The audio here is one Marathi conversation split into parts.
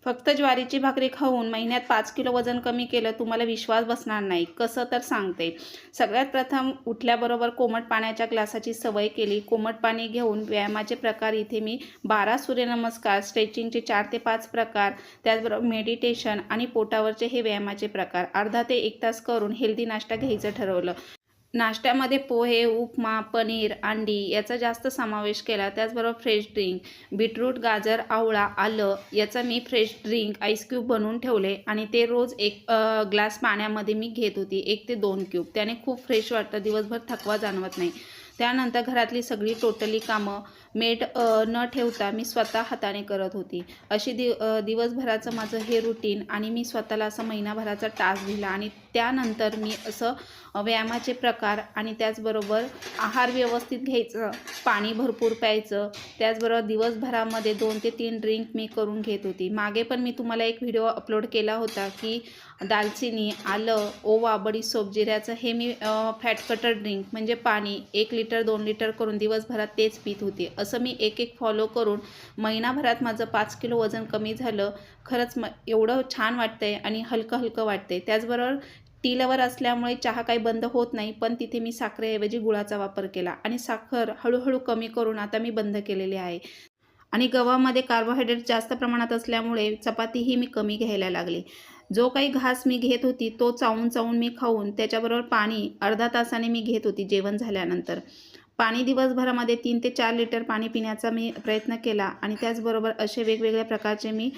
फक्त ज्वारीची भाकरी खाऊन महिन्यात 5 किलो वजन कमी केलं, तुम्हाला विश्वास बसणार नाही. कसं तर सांगते. सगळ्यात प्रथम उठल्याबरोबर कोमट पाण्याच्या ग्लासाची सवय केली. कोमट पाणी घेऊन व्यायामाचे प्रकार इथे मी 12 सूर्यनमस्कार, स्ट्रेचिंगचे 4 ते 5 प्रकार, त्याचबरोबर मेडिटेशन आणि पोटावरचे हे व्यायामाचे प्रकार अर्धा ते 1 तास करून हेल्दी नाश्ता घ्यायचं ठरवलं. नाश्त्यामध्ये पोहे, उपमा, पनीर, अंडी याचा जास्त समावेश केला. त्याचबरोबर फ्रेश ड्रिंक, बीटरूट, गाजर, आवळा, आलं याचा मी फ्रेश ड्रिंक आईस क्यूब बनवून ठेवले आणि ते रोज एक ग्लास पाण्यामध्ये मी घेत होती. 1 ते 2 क्यूब. त्याने खूप फ्रेश वाटतं, दिवसभर थकवा जाणवत नाही. त्यानंतर घरातली सगळी टोटली कामं मेड न ठेवता मी स्वतः हाताने करत होती. अशी दिवसभराचं माझं हे रुटीन आणि मी स्वतःला असं महिनाभराचा टास्क दिला आणि त्यानंतर मी असं व्यायामाचे प्रकार आणि त्याचबरोबर आहार व्यवस्थित घ्यायचं, पाणी भरपूर प्यायचं, त्याचबरोबर दिवसभरामध्ये 2 ते 3 ड्रिंक मी करून घेत होती. मागे पण मी तुम्हाला एक व्हिडिओ अपलोड केला होता की दालचिनी, आलं, ओवा, बडीशोप, जिऱ्याचं हे मी फॅट कटर ड्रिंक म्हणजे पाणी 1 लिटर 2 लिटर करून दिवसभरात तेच पीत होते. असं मी एक फॉलो करून महिनाभरात माझं 5 किलो वजन कमी झालं. खरंच एवढं छान वाटतंय आणि हलकं हलकं वाटतंय. त्याचबरोबर टी लवर असल्यामुळे चहा काही बंद होत नाही, पण तिथे मी साखरेऐवजी गुळाचा वापर केला आणि साखर हळूहळू कमी करून आता मी बंद केलेली आहे. आणि गव्हामध्ये कार्बोहायड्रेट जास्त प्रमाणात असल्यामुळे चपातीही मी कमी घ्यायला लागली. जो काही घास मी घेत होती तो चावून चावून मी खाऊन त्याच्याबरोबर पाणी अर्धा तासाने मी घेत होती जेवण झाल्यानंतर. पाणी दिवसभरामध्ये 3 ते 4 लिटर पाणी पिण्याचा मी प्रयत्न केला आणि त्याचबरोबर असे वेगवेगळ्या प्रकारचे मी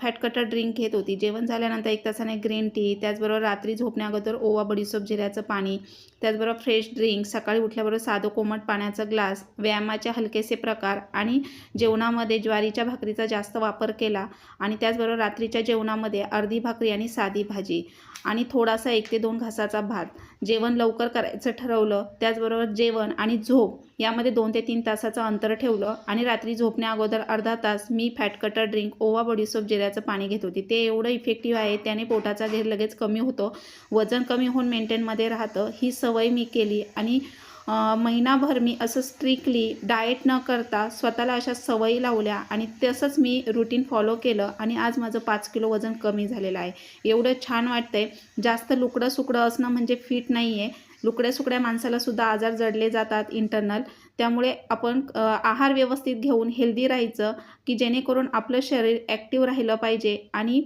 फॅट कटर ड्रिंक घेत होती. जेवण झाल्यानंतर 1 तासाने ग्रीन टी, त्याचबरोबर रात्री झोपण्याअगोदर ओवा, बडीशोप, जिऱ्याचं पाणी, त्याचबरोबर फ्रेश ड्रिंक, सकाळी उठल्याबरोबर साधं कोमट पाण्याचा ग्लास, व्यायामाचे हलकेसे प्रकार आणि जेवणामध्ये ज्वारीच्या भाकरीचा जास्त वापर केला आणि त्याचबरोबर रात्रीच्या जेवणामध्ये अर्धी भाकरी आणि साधी भाजी आणि थोडासा 1 ते 2 घासाचा भात. जेवण लवकर करायचं ठरवलं. त्याचबरोबर जेवण आणि झोप यामध्ये 2 ते 3 तासाचं अंतर ठेवलं आणि रात्री झोपण्याअगोदर अर्धा तास मी फॅट कटर ड्रिंक, ओवा, बडीशोप, जिऱ्याचं पाणी घेत होती. ते एवढं इफेक्टिव्ह आहे, त्याने पोटाचा घेर लगेच कमी होतो, वजन कमी होऊन मेंटेनमध्ये राहतं. ही सवय मी केली आणि महिनाभर मी असं स्ट्रिक्टली डाएट न करता स्वतःला अशा सवयी लावल्या आणि तसंच मी रुटीन फॉलो केलं आणि आज माझं 5 किलो वजन कमी झालेलं आहे. एवढं छान वाटतंय. जास्त लुकडं-सुकडं असणं म्हणजे फिट नाही आहे. लुकड्या-सुकड्या माणसालासुद्धा आजार जडले जातात इंटरनल. त्यामुळे आपण आहार व्यवस्थित घेऊन हेल्दी राहायचं की जेणेकरून आपलं शरीर ॲक्टिव्ह राहिलं पाहिजे आणि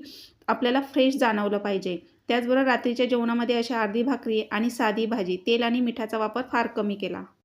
आपल्याला फ्रेश जाणवलं पाहिजे. त्याचबरोबर रात्रीच्या जेवणामध्ये अशा अर्धी भाकरी आणि साधी भाजी, तेल आणि मिठाचा वापर फार कमी केला.